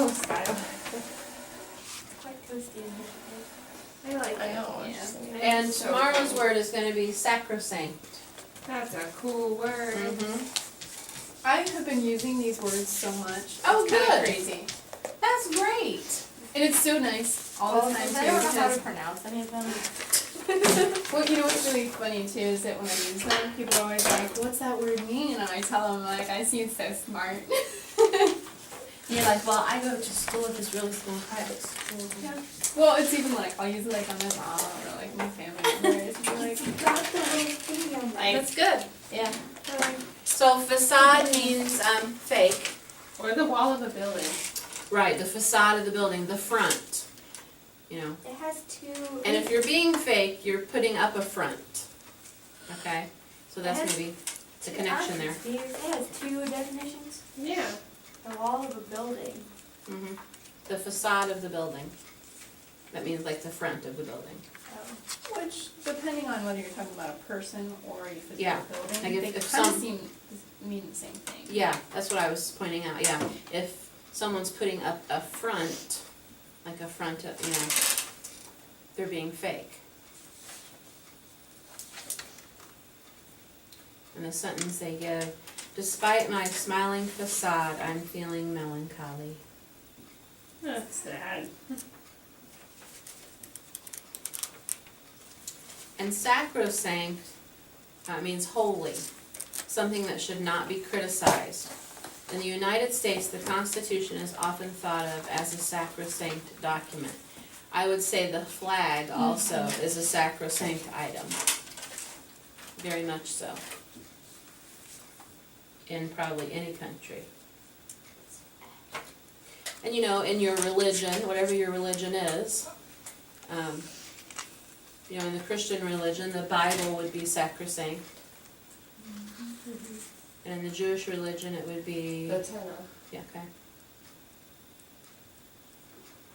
Oh, Skylar. It's quite toasty in here today. I like it. I know, Yeah. it's just- And It's so tomorrow's cool. word is gonna be sacrosanct. That's a cool word. Mm-hmm. I have been using these words so much. Oh, It's kinda good. crazy. That's great. And it's so nice all the time too. I don't know how to Because, pronounce any of them. well, you know what's really funny too is that when I use them, people are always like, "What's that word mean?" And I tell them like, "I see it's so smart." You're like, well, I go to school at this really small private school. Yeah. Well, it's even like I'll use it like on my mom or like my family members. And be like, Got the little thing on there. That's good. yeah. So facade means fake. Or the wall of a building. Right, the facade of the building, the front. You know. It has two. And if you're being fake, you're putting up a front. Okay? So that's Yes. maybe the connection there. It has two definitions. Yeah. The wall of a building. Mm-hmm. The facade of the building. That means like the front of the building. Oh. Which, depending on whether you're talking about a person or a physical Yeah. building, Like they if kind of some- mean the same thing. Yeah, that's what I was pointing out, yeah. If someone's putting up a front, like a front of, you know, they're being fake. And the sentence they give, despite my smiling facade, I'm feeling melancholy. That's sad. And sacrosanct means holy, something that should not be criticized. In the United States, the Constitution is often thought of as a sacrosanct document. I would say the flag also is a sacrosanct item. Very much so. In probably any country. And you know, in your religion, whatever your religion is, you know, in the Christian religion, the Bible would be sacrosanct. And in the Jewish religion, it would be, The Tanakh, yeah, okay.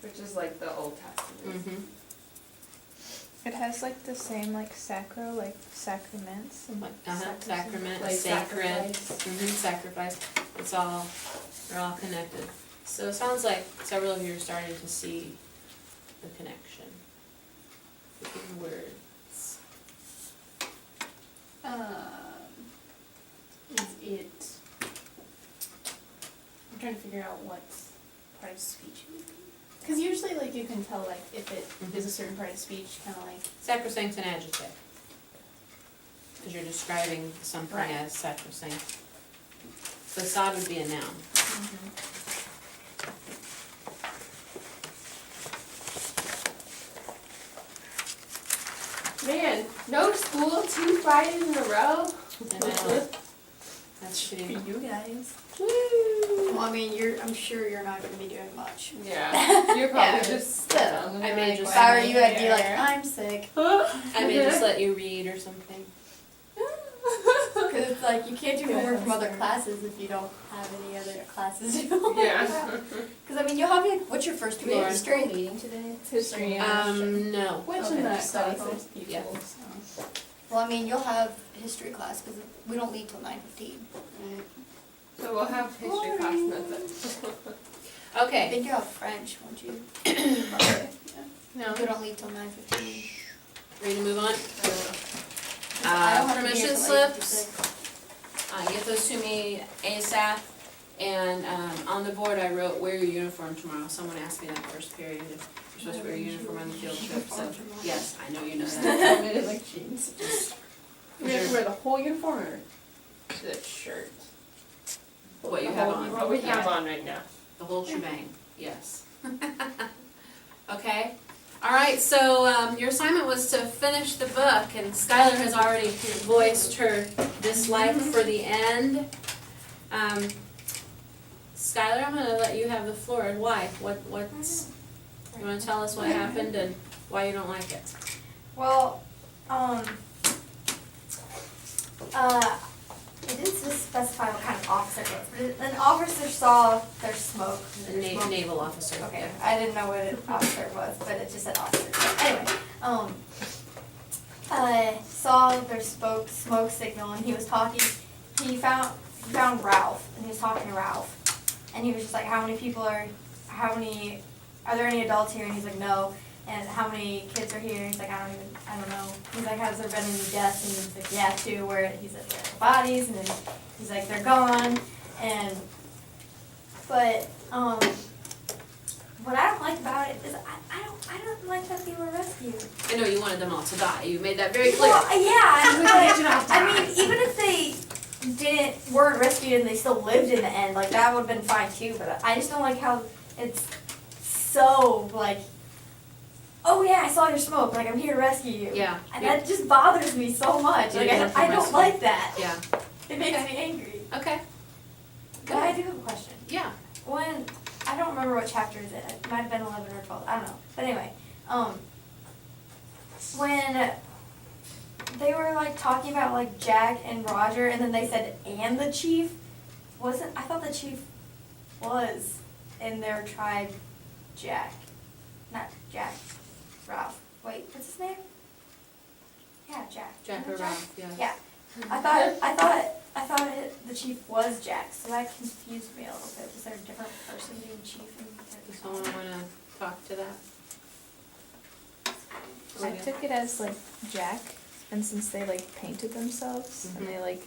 which is like the Old Testament. Mm-hmm. It has like the same like sacro, like sacraments and Sacrament, Like sacred, sacrifice. sacrifice, it's all, they're all connected. So it sounds like several of you are starting to see the connection between words. Is it? I'm trying to figure out what part of speech it would be. Because usually, like, you can tell, like, if it is a certain part of speech, kind of like. Sacrosanct's an adjective. Because you're describing something Right. as sacrosanct. Facade would be a noun. Man, no school 2 Fridays in a row? And then, that's For shitty. you guys. Woo! Well, I mean, I'm sure you're not gonna be doing much. Yeah, you're probably Yeah, just still. done. I may Like, just- If I were you, I'd be yeah. like, I'm sick. I may just let you read or something. Because it's like, you can't do Yeah, homework from that's other fair. classes if you don't have any other classes to do. Yeah. Because, I mean, you'll have, like, what's your first three? Laura. History meeting today? It's history. No. Which Okay, in that study class hall. there's people, Yeah. so. Well, I mean, you'll have history class because we don't leave till 9:15. So we'll have history class and that's it. I Okay, think you'll have French, won't you? No. We don't leave till 9:15. ready to move on? I don't have to be Permission here till slips. 8:56. Get those to me ASAP. And on the board, I wrote, wear your uniform tomorrow. Someone asked me that first period, if you're supposed to wear your uniform on the field trip, so, yes, I know you know that. I like jeans. You have to wear the whole uniform or the shirt? What you The have whole on. What we have Yeah. on right now. The whole shebang, yes. Okay, all right, so your assignment was to finish the book, and Skylar has already voiced her dislike for the end. Skylar, I'm gonna let you have the floor, and why? What's, you wanna tell us what happened and why you don't like it? Well, it didn't specify what kind of officer it was, but an officer saw there's smoke. The There's smoke. naval officer. Okay, I didn't know what an officer was, but it just said officer. Anyway, saw there's smoke signal, and he was talking. He found Ralph, and he was talking to Ralph, and he was just like, how how many, are there any adults here? And he's like, no. And how many kids are here? And he's like, I don't know. He's like, has there been any deaths? And he's like, yeah, 2, where he's like, there are bodies, and then he's like, they're gone. And, but, what I don't like about it is I don't like that they were rescued. I know you wanted them all to die, you made that very clear. Well, yeah, but, I mean, even if they weren't rescued and they still lived in the end, like, that would've been fine too, but I just don't like how it's so, like, oh yeah, I saw your smoke, like, I'm here to rescue you. Yeah, And yeah, that just bothers me so much, You like, want them I don't rescued. like that. yeah, It makes me angry. okay, But I do have a question. yeah. When, I don't remember what chapter is it, it might have been 11 or 12, I don't know, but anyway, when they were like talking about like Jack and Roger, and then they said, and the chief, I thought the chief was in their tribe, Jack, not Jack, Ralph, wait, what's his name? Yeah, Jack. Jack Isn't or it Ralph, yeah. Yeah, I thought the chief was Jack, so that confused me a little bit. Is there a different person named Chief in Does someone wanna talk to that? I took it as like Jack, and since they like painted themselves, and they like,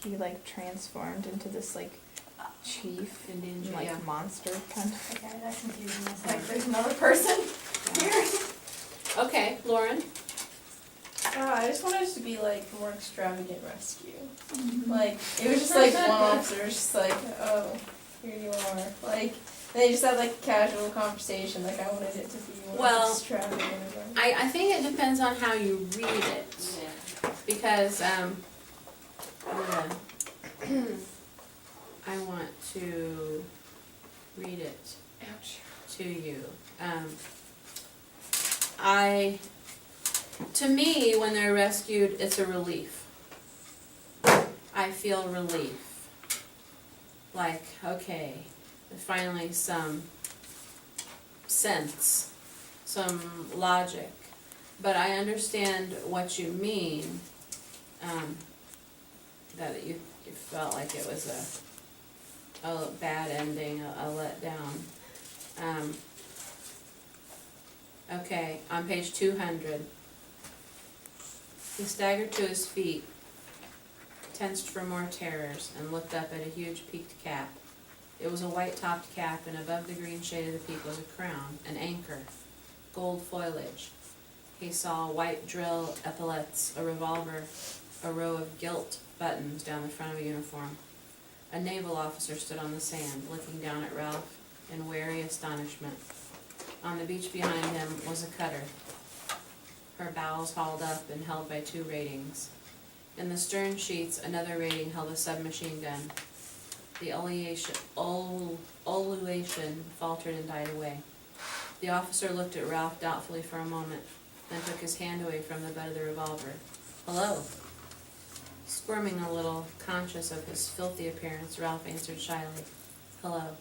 he like transformed into this like chief, Indian, like yeah. monster kind of. Okay, that confused me. It's like there's another person here. Okay, Lauren? I just wanted it to be like more extravagant rescue. Like it was just like one officer was just like, oh, here you are. Like they just had like a casual conversation. Like I wanted it to be more Well, extravagant. I think it depends on how you read it, because, I'm gonna I want to read it to you. To me, when they're rescued, it's a relief. I feel relief. Like, okay, finally some sense, some logic. But I understand what you mean, that you felt like it was a bad ending, a letdown. Okay, on page 200. He staggered to his feet, tensed for more terrors, and looked up at a huge peaked cap. It was a white-topped cap, and above the green shade of the peak was a crown, an anchor, gold foliage. He saw white drill epaulets, a revolver, a row of gilt buttons down the front of a uniform. A naval officer stood on the sand, looking down at Ralph in wary astonishment. On the beach behind him was a cutter, her bows hauled up and held by 2 ratings. In the stern sheets, another rating held a submachine gun. The ululation faltered and died away. The officer looked at Ralph doubtfully for a moment, then took his hand away from the butt of the revolver. Hello. Squirming a little, conscious of his filthy appearance, Ralph answered shyly, Hello.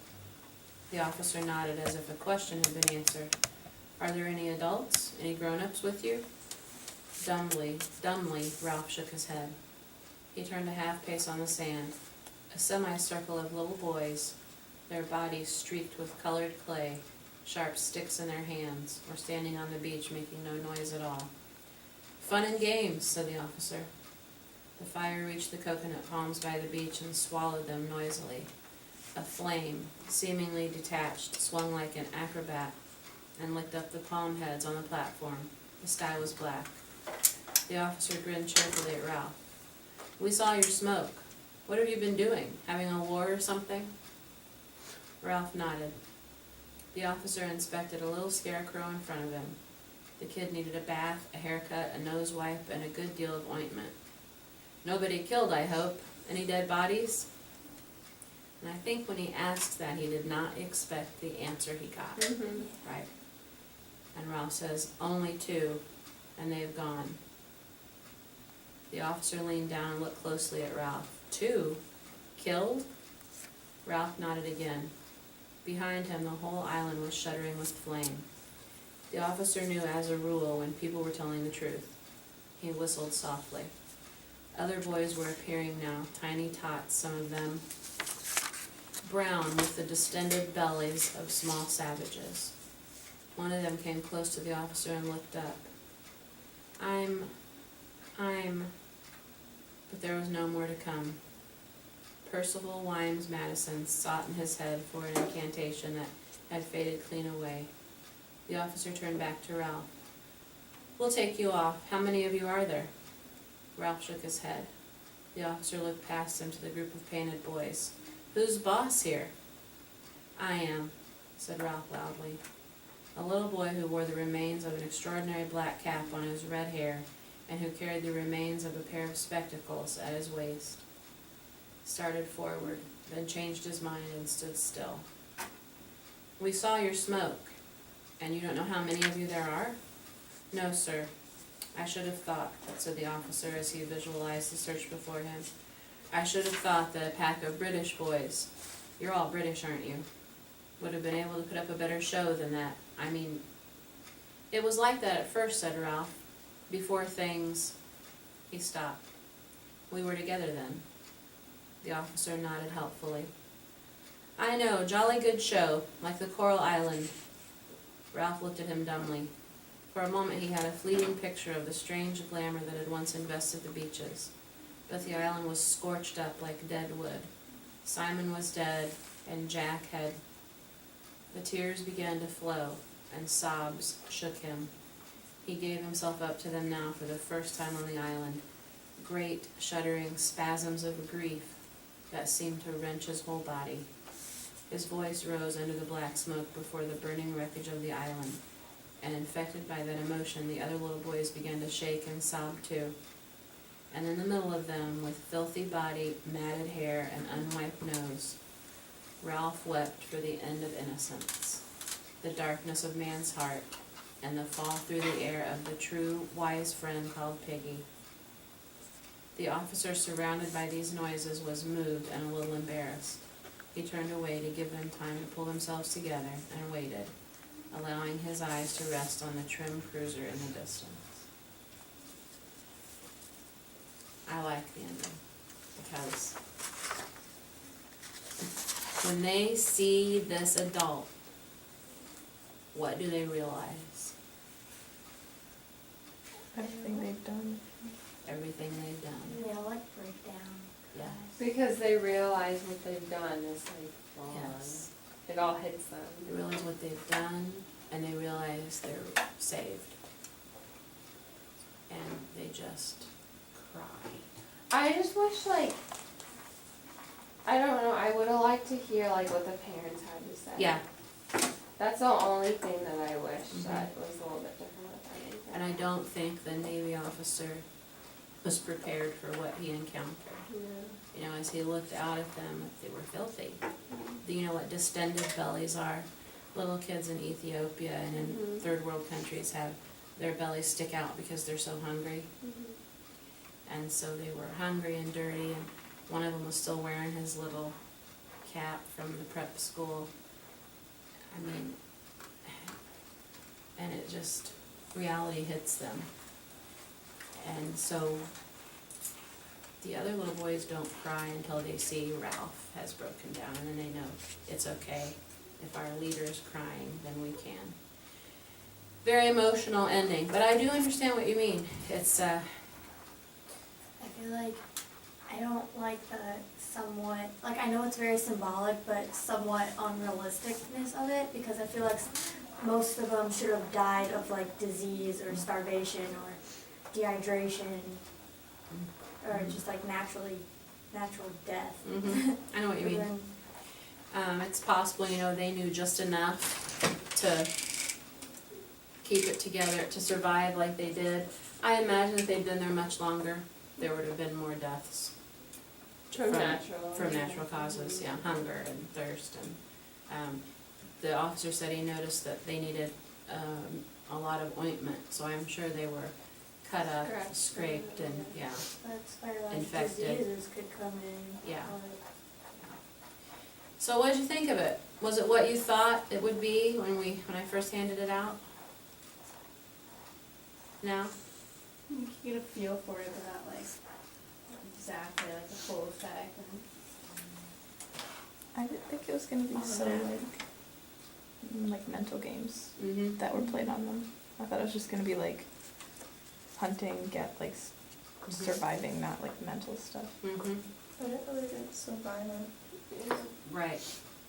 The officer nodded as if a question had been answered. Are there any adults, any grown-ups with you? Dumbly, Ralph shook his head. He turned a half-pace on the sand. A semicircle of little boys, their bodies streaked with colored clay, sharp sticks in their hands, were standing on the beach making no noise at all. Fun and games, said the officer. The fire reached the coconut palms by the beach and swallowed them noisily. A flame, seemingly detached, swung like an acrobat and licked up the palm heads on the platform. The sky was black. The officer grinned cheerfully at Ralph. We saw your smoke. What have you been doing? Having a war or something? Ralph nodded. The officer inspected a little scarecrow in front of him. The kid needed a bath, a haircut, a nose wipe, and a good deal of ointment. Nobody killed, I hope. Any dead bodies? And I think when he asked that, he did not expect the answer he got. Mm-hmm. Right. And Ralph says, only 2, and they've gone. The officer leaned down and looked closely at Ralph. 2? Killed? Ralph nodded again. Behind him, the whole island was shuddering with flame. The officer knew as a rule when people were telling the truth. He whistled softly. Other boys were appearing now, tiny tots, some of them, brown with the distended bellies of small savages. One of them came close to the officer and looked up. But there was no more to come. Percival Wimes Madison sought in his head for an incantation that had faded clean away. The officer turned back to Ralph. "We'll take you off. How many of you are there?" Ralph shook his head. The officer looked past him to the group of painted boys. "Who's boss here?" "I am," said Ralph loudly. A little boy who wore the remains of an extraordinary black cap on his red hair and who carried the remains of a pair of spectacles at his waist started forward, then changed his mind and stood still. "We saw your smoke. And you don't know how many of you there are?" "No, sir. I should have thought," said the officer as he visualized the search before him. "I should have thought that a pack of British boys, you're all British, aren't you, would have been able to put up a better show than that. I mean, it was like that at first," said Ralph. "Before things—" He stopped. "We were together then." The officer nodded helpfully. "I know, jolly good show, like the Coral Island." Ralph looked at him dumbly. For a moment he had a fleeting picture of the strange glamour that had once invested the beaches. But the island was scorched up like dead wood. Simon was dead, and Jack had... The tears began to flow, and sobs shook him. He gave himself up to them now for the first time on the island. Great, shuddering spasms of grief that seemed to wrench his whole body. His voice rose under the black smoke before the burning wreckage of the island, and infected by that emotion, the other little boys began to shake and sob too. And in the middle of them, with filthy body, matted hair, and unwiped nose, Ralph wept for the end of innocence, the darkness of man's heart, and the fall through the air of the true, wise friend called Piggy. The officer, surrounded by these noises, was moved and a little embarrassed. He turned away to give them time to pull themselves together and waited, allowing his eyes to rest on the trim cruiser in the distance. I like the ending because when they see this adult, what do they realize? Everything they've done. Everything they've done. Yeah, like breakdown. Yeah. Because they realize what they've done is like wrong. Yes. It all hits them. They realize what they've done, and they realize they're saved. And they just cry. I just wish, like, I don't know, I would have liked to hear, like, what the parents had to say. Yeah, That's the only thing that I wish Mhm. that was a little bit different with that. and I don't think the Navy officer was prepared for what he encountered. You know, as he looked out at them, they were filthy. Do you know what distended bellies are? Little kids in Ethiopia and in Mhm. third world countries have their bellies stick out because they're so hungry. And so they were hungry and dirty, and one of them was still wearing his little cap from the prep school. I mean, and it just, reality hits them. And so the other little boys don't cry until they see Ralph has broken down, and then they know it's okay. If our leader is crying, then we can. Very emotional ending, but I do understand what you mean. It's, I feel like I don't like the somewhat, like I know it's very symbolic, but somewhat unrealisticness of it, because I feel like most of them should have died of like disease or starvation or dehydration or just like natural death. I know what you mean. It's possible, you know, they knew just enough to keep it together, to survive like they did. I imagine if they'd been there much longer, there would have been more deaths. From natural. From natural causes, yeah, hunger and thirst. And the officer said he noticed that they needed a lot of ointment, so I'm sure they were cut up, scraped, and, yeah. That's where like Infected. diseases could come in. Yeah. like- So what did you think of it? Was it what you thought it would be when I first handed it out? No? You can get a feel for it, but not like exactly like the full effect. And I didn't think it was gonna be so like mental games Mm-hmm. that were played on them. I thought it was just gonna be like hunting, surviving, not like mental stuff. Mm-hmm. I didn't know they did so violent. Right.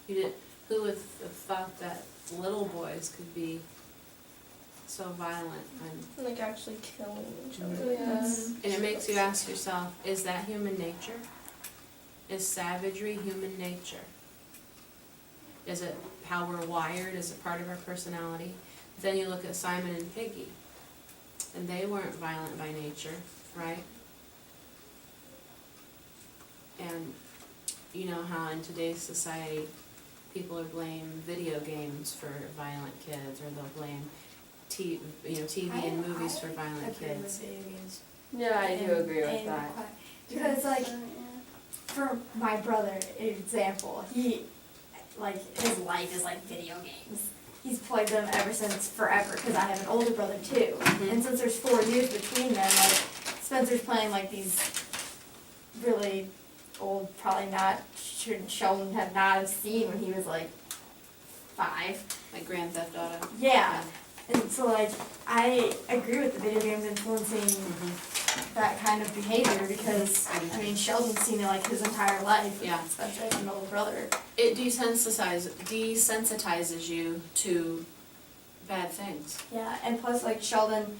You did. Who would have thought that little boys could be so violent? And Like actually killing each other. Yeah. and it makes you ask yourself: is that human nature? Is savagery human nature? Is it how we're wired? Is it part of our personality? Then you look at Simon and Piggy, and they weren't violent by nature, right? And you know how in today's society, people blame video games for violent kids, or they'll blame TV and movies for violent kids. Yeah, I do agree with that. Because like, for my brother, example, he, like, his life is like video games. He's played them ever since forever, because I have an older brother too. Mhm. And since there's 4 years between them, like, Spencer's playing like these really old, probably not, Sheldon had not have seen when he was like 5. Like Grand Theft Auto. Yeah. And so like, I agree with the video games influencing Mhm. that kind of behavior, because, I mean, Sheldon's seen it like his entire life. Yeah. Spencer has an older brother. It desensitizes you to bad things. Yeah, and plus like Sheldon,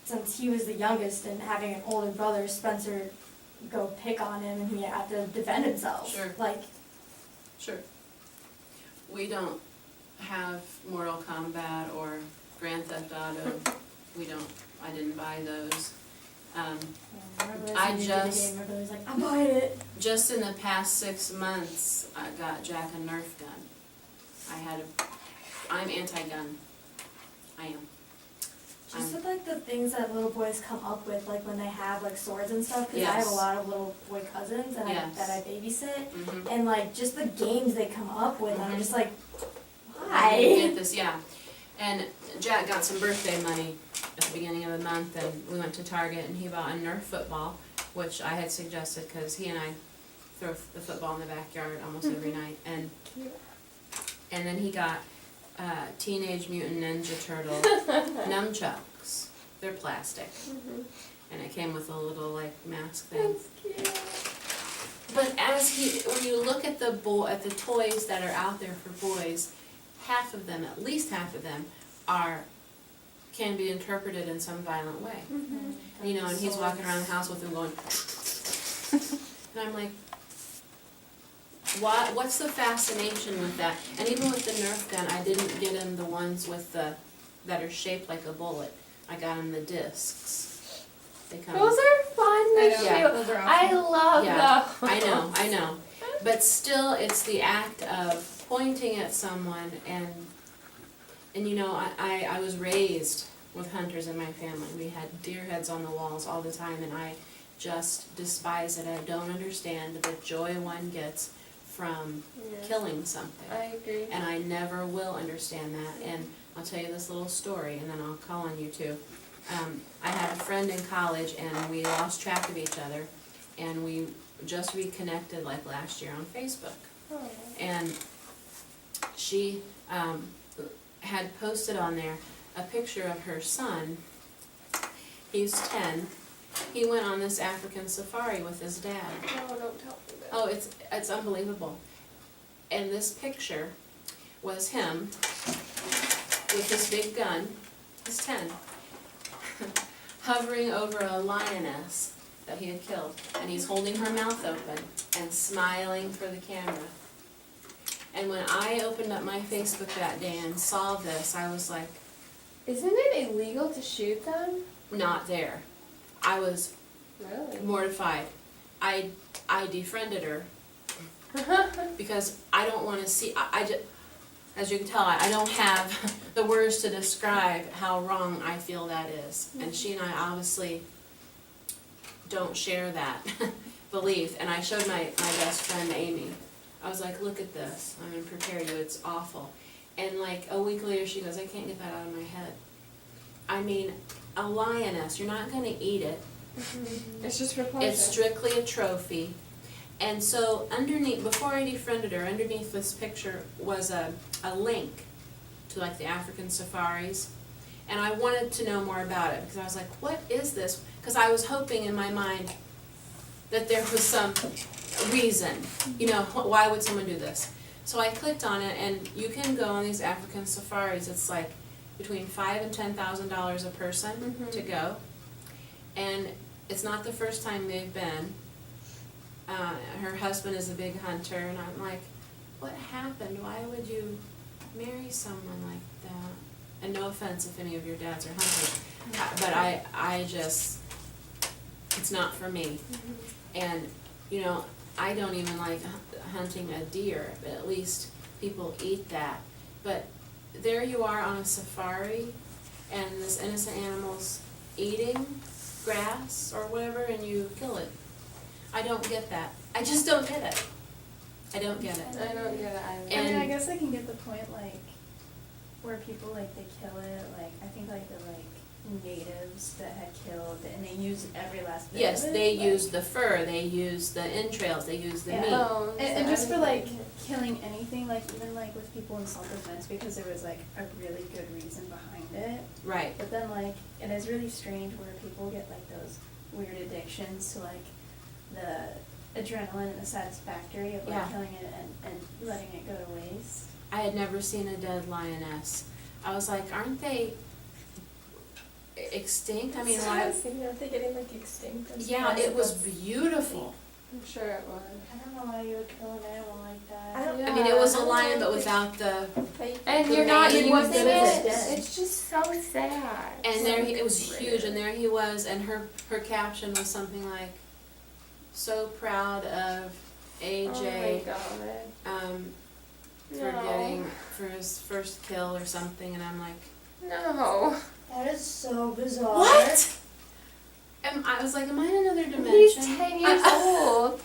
since he was the youngest and having an older brother, Spencer go pick on him and he had to defend himself. Sure. Like, Sure. We don't have Mortal Kombat or Grand Theft Auto. I didn't buy those. I just- my brother's like, I'm buying it. Just in the past 6 months, I got Jack a Nerf gun. I'm anti-gun. I am. Just with like the things that little boys come up with, like when they have like swords and stuff, because I have Yes. a lot of little boy cousins and Yes. that I babysit, Mhm. and like just the games they come up with, I'm Mhm. just like, I why? get this, yeah. And Jack got some birthday money at the beginning of the month, and we went to Target, and he bought a Nerf football, which I had suggested, because he and I throw the football in the backyard almost every night. And then he got Teenage Mutant Ninja Turtle nunchucks. They're plastic. And it came with a little like mask thing. But when you look at the toys that are out there for boys, half of them, at least half of them, can be interpreted in some violent way. You know, and he's walking around the house with them going, and I'm like, what's the fascination with that? And even with the Nerf gun, I didn't get him the ones that are shaped like a bullet. I got him the discs. They come. Those are fun to I know, shoot. those are I awesome. love Yeah, those. I know. But still, it's the act of pointing at someone and you know, I was raised with hunters in my family. We had deer heads on the walls all the time, and I just despise it. I don't understand the joy one gets from killing something. I agree. And I never will understand that. And I'll tell you this little story, and then I'll call on you too. I had a friend in college, and we lost track of each other, and we just reconnected like last year on Facebook. And she had posted on there a picture of her son. He's 10. He went on this African safari with his dad. No, don't tell me that. Oh, it's unbelievable. And this picture was him with his big gun. He's 10. Hovering over a lioness that he had killed. And he's holding her mouth open and smiling for the camera. And when I opened up my Facebook that day and saw this, I was like, Isn't it illegal to shoot them? not there. I was Really? mortified. I defriended her because I don't want to see, I just, as you can tell, I don't have the words to describe how wrong I feel that is. And she and I obviously don't share that belief. And I showed my best friend Amy. I was like, look at this. I'm going to prepare you. It's awful. And like a week later she goes, I can't get that out of my head. I mean, a lioness, you're not going to eat it. It's just for pleasure. It's strictly a trophy. And so underneath, before I defriended her, underneath this picture was a link to like the African safaris. And I wanted to know more about it because I was like, what is this? Because I was hoping in my mind that there was some reason, you know, why would someone do this? So I clicked on it, and you can go on these African safaris. It's like between $5,000 and $10,000 a person to go. And it's not the first time they've been. Her husband is a big hunter, and I'm like, what happened? Why would you marry someone like that? And no offense if any of your dads are hunters, but I just, it's not for me. And, you know, I don't even like hunting a deer, but at least people eat that. But there you are on a safari, and this innocent animal's eating grass or whatever, and you kill it. I don't get that. I just don't get it. I don't get it. I don't get it either. I mean, I And- guess I can get the point, like, where people, like, they kill it, like, I think, like, the, like, natives that had killed, and they use every last bit Yes, of it. they like- use the fur, they use the entrails, they use the Yeah. meat. Bones And just for, like, everything. killing anything, like, even, like, with people in self-defense, because there was, like, a really good reason behind it. Right. But then, like, it is really strange where people get, like, those weird addictions to, like, the adrenaline and the satisfactory of, like, Yeah. killing it and letting it go to waste. I had never seen a dead lioness. I was like, aren't they extinct? I mean, So why? was thinking, aren't they getting like extinct? and Yeah, stuff? it was beautiful. I'm sure it was. I don't know why you would kill an animal like that. I don't- I mean, it was a Yeah. lion, but without the, And The you're not mane. using It was it. dead. It's just so sad. and there he, it was huge, and there he was, and her caption was something like, "So proud of AJ, Oh my god. for No. getting for his first kill or something," and I'm like, No. That is so bizarre. what? And I was like, am I in another dimension? He's 10 years old.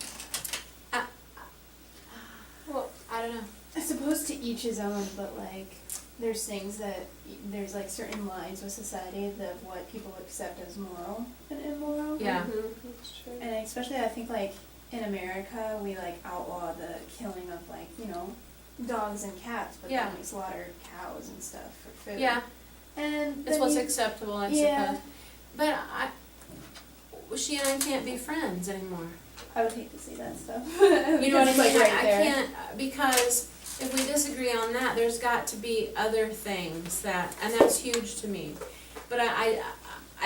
Well, I don't know. I suppose to each his own, but like, there's things that, there's like certain lines with society of what people accept as moral and immoral. Yeah. That's true. And especially I think like in America, we like outlaw the killing of like, you know, dogs and cats, but Yeah. then we slaughter cows and stuff for food. Yeah, And it's then what's you- acceptable, I Yeah. suppose. But she and I can't be friends anymore. I would hate to see that stuff. You know what I mean? Like right I there. can't, because if we disagree on that, there's got to be other things that, and that's huge to me. But I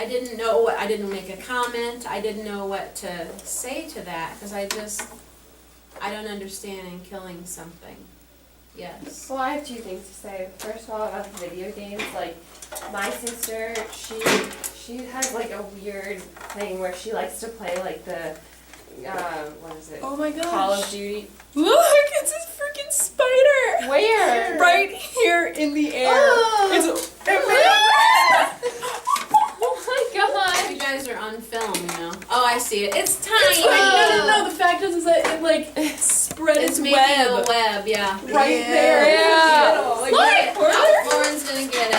didn't know what, I didn't make a comment, I didn't know what to say to that, because I don't understand in killing something. Yes. Well, I have two things to say. First of all, about the video games, like, my sister, she has, like, a weird thing where she likes to play, like, the, what is it? Oh my gosh. Call of Duty. Look, it's a freaking spider. Where? Right here in the air. It's Oh my god! You guys are on film, you know. Oh, I see it. It's tiny. no. The fact is that it like spread It's its making web a web, yeah. right Yeah. there. Yeah. Like, Lauren's gonna get it.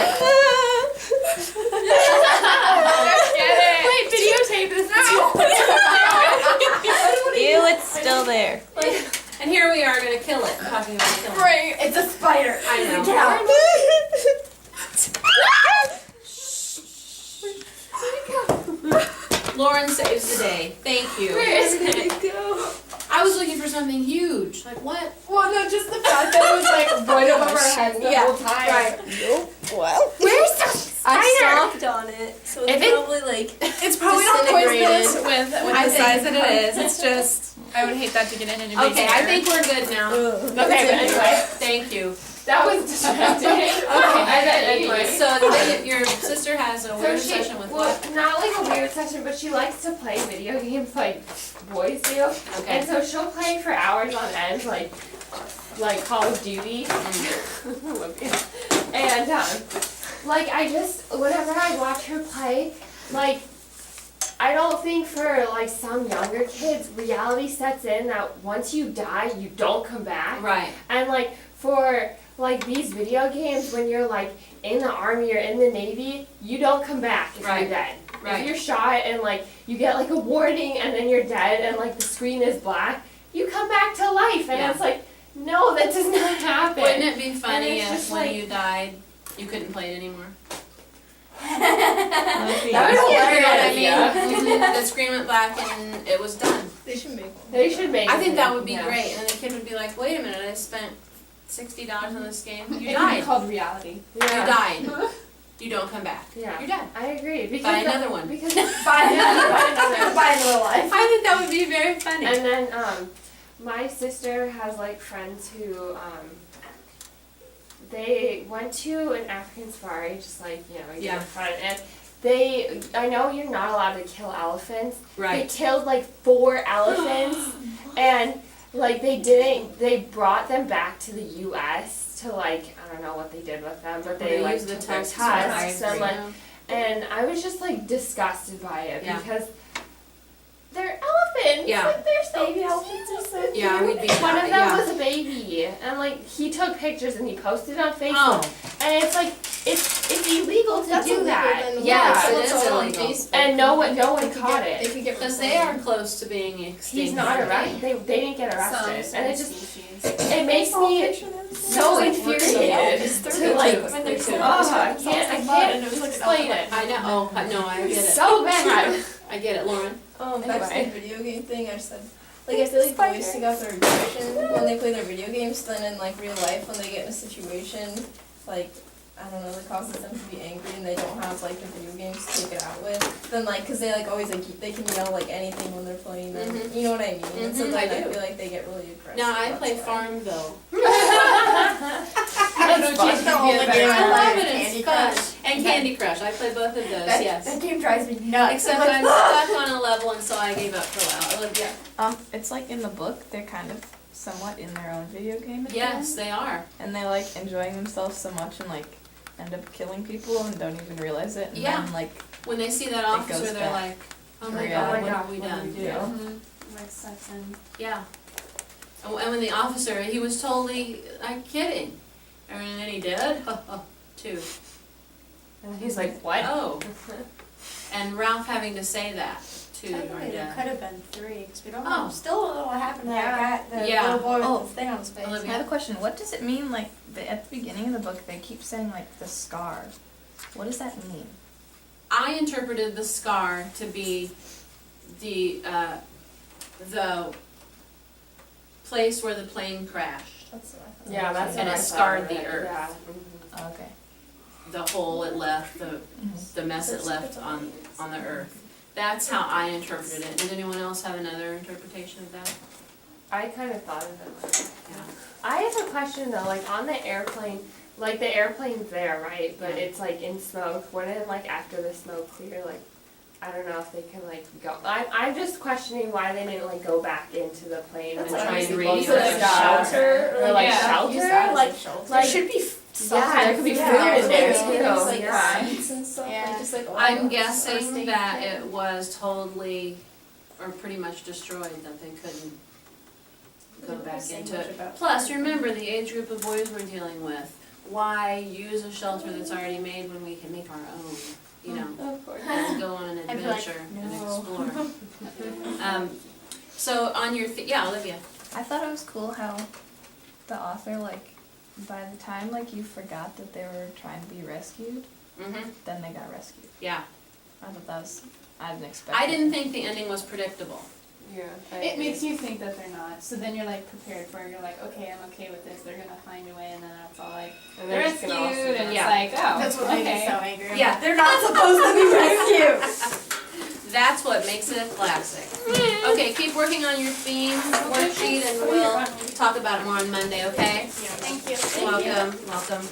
Get it! Wait, videotape this Ew, it's still there. And here we are gonna kill it. Talking about killing. Right. It's a spider. I know. Get out. Lauren saves the day. Thank you. Where is it? I was looking for something huge. Like what? Well, no, just the fact that it was like right above our heads the Yeah, whole time. right. Well. Where's the I spider? stomped on it, so If it's it- probably like It's probably not poisonous Disintegrated. with I the size think- that it is. It's just I would hate that to get in and it makes Okay, I think we're good now. Okay, but anyway, Thank you. that was distracting. Okay, I bet anyway. So then your sister has a weird session with well, what? not like a weird session, but she likes to play video games like boys do. Okay. And so she'll play for hours on end, like Call of Duty. And like whenever I watch her play, like I don't think for like some younger kids, reality sets in that once you die, you don't come back. Right. And like for like these video games, when you're like in the army or in the navy, you don't come back if Right. you're dead. Right. If you're shot and like you get like a warning and then you're dead and like the screen is black, you come back to life, and Yeah. it's like, no, that does not happen. Wouldn't it be funny it's if just when like- you died, you couldn't play it anymore? That would You know what I hilarious. mean? The screen went black and it was done. They should make one. They should make. I think that would be yeah. great, and then the kid would be like, wait a minute, I spent $60 on this game. You It could be died. called reality. Yeah. You died. You don't come back. Yeah. You're dead. I agree. Because Buy another one. Because buy another life. I think that would be very funny. And then my sister has like friends who they went to an African safari, just like Yeah. front, and I know you're not allowed to kill elephants. They Right. killed like 4 elephants, and like they brought them back to the U.S. to like I don't know what they did with them, but Well, they they like used the took their tusks for tusks and ivory. like. And I was just like disgusted by it Yeah. because they're elephants. Yeah. Like they're so Baby elephants are so cute. Yeah, we'd be One of them yeah. was a baby, and like he took pictures and he posted on Facebook, Oh, and it's like it's illegal to That's do illegal that. then. Yes, Yeah, it is It's all on illegal. Facebook. and no one They could caught get- They it. could get because they are close to being extinct. He's not arrested. They didn't get arrested, Some and it just species. it makes me so infuriated to like when they're so I can't explain it. I know. Oh, no, I get it. So bad. I get it, Lauren. Back to the video game thing, I just said, like, I feel like boys take out their aggression when they play their video games, then in, like, real life, when they get in a situation, like, I don't know, that causes them to be angry and they don't have, like, the video games to take it out with, then, like, because they, like, always, like, they can yell, like, anything when they're playing them, Mhm. you know what I mean? And so Mhm, then I I do. feel like they get really aggressive. Now, I that's play why. Farmville. I don't know That's the only game I I love like. it, Candy it's fun. Crush. And Candy Crush, I play both of those, That yes. game drives me nuts. Except I'm I'm like, stuck on a level and so I gave up for a while. Olivia? It's like in the book, they're kind of somewhat in their own video game. at the Yes, end, they are. And they like enjoying themselves so much and like end up killing people and don't even realize it. And Yeah. then like When they see that It officer, goes they're back. like, oh my Yeah. god, Oh my what God, have we what done? did we do? Yeah. Like sucks in. Yeah. Oh, and when the officer, he was totally, I'm kidding. And then he did, too. And he's like, what? Oh. And Ralph having to say that to our Technically, there dad. could have been 3, because we don't Oh. know. Still don't know what happened to that guy, the Yeah. little boy Oh. with the thing on his face. Olivia. I have a question. What does it mean like at the beginning of the book they keep saying like the scar? What does that mean? I interpreted the scar to be the place where the plane crashed. That's what I thought. Yeah, that's And what it I scarred thought, the right? earth. Yeah. Oh, okay. The hole it left, the mess it left on the earth. That's how I interpreted it. Did anyone else have another interpretation of that? I kind of thought of it like that. Yeah. I have a question though, like on the airplane, like the airplane's there, right? But Yeah. it's like in smoke. Wouldn't like after the smoke clear, like I don't know if they can like go. I'm just questioning why they didn't like go back into the plane That's and what try I and was read thinking. the Like shelter shelter, or like yeah, shelter, Use that as a like shelter. like should be yeah, there could be yeah, food in there yeah. too. There's, like, Yeah. seeds and stuff, Yeah. like, just like I'm oils or guessing steak. that it was totally, or pretty much destroyed, that they couldn't go Didn't back say into much it. about Plus, remember the age group of boys we're dealing with. Why use a shelter that's already made when we can make our own, you know? Of course. And go on an I'd be like, adventure and no. explore. So on your, yeah, Olivia. I thought it was cool how the author like by the time like you forgot that they were trying to be rescued, Mm-hmm. then they got rescued. Yeah. I thought that was I didn't expect. I didn't that. think the ending was predictable. Yeah. It makes you think that they're not. So then you're like prepared for it. You're like, okay, I'm okay with this. They're gonna find a way, and then that's all like And they're just rescued, gonna also and Yeah. it's like, oh, That's what made me okay. so angry. I'm Yeah. like, they're not supposed to be rescued. That's what makes it a classic. Okay, keep working on your theme worksheet and we'll talk about it more on Monday, okay? Thank you. Welcome, welcome.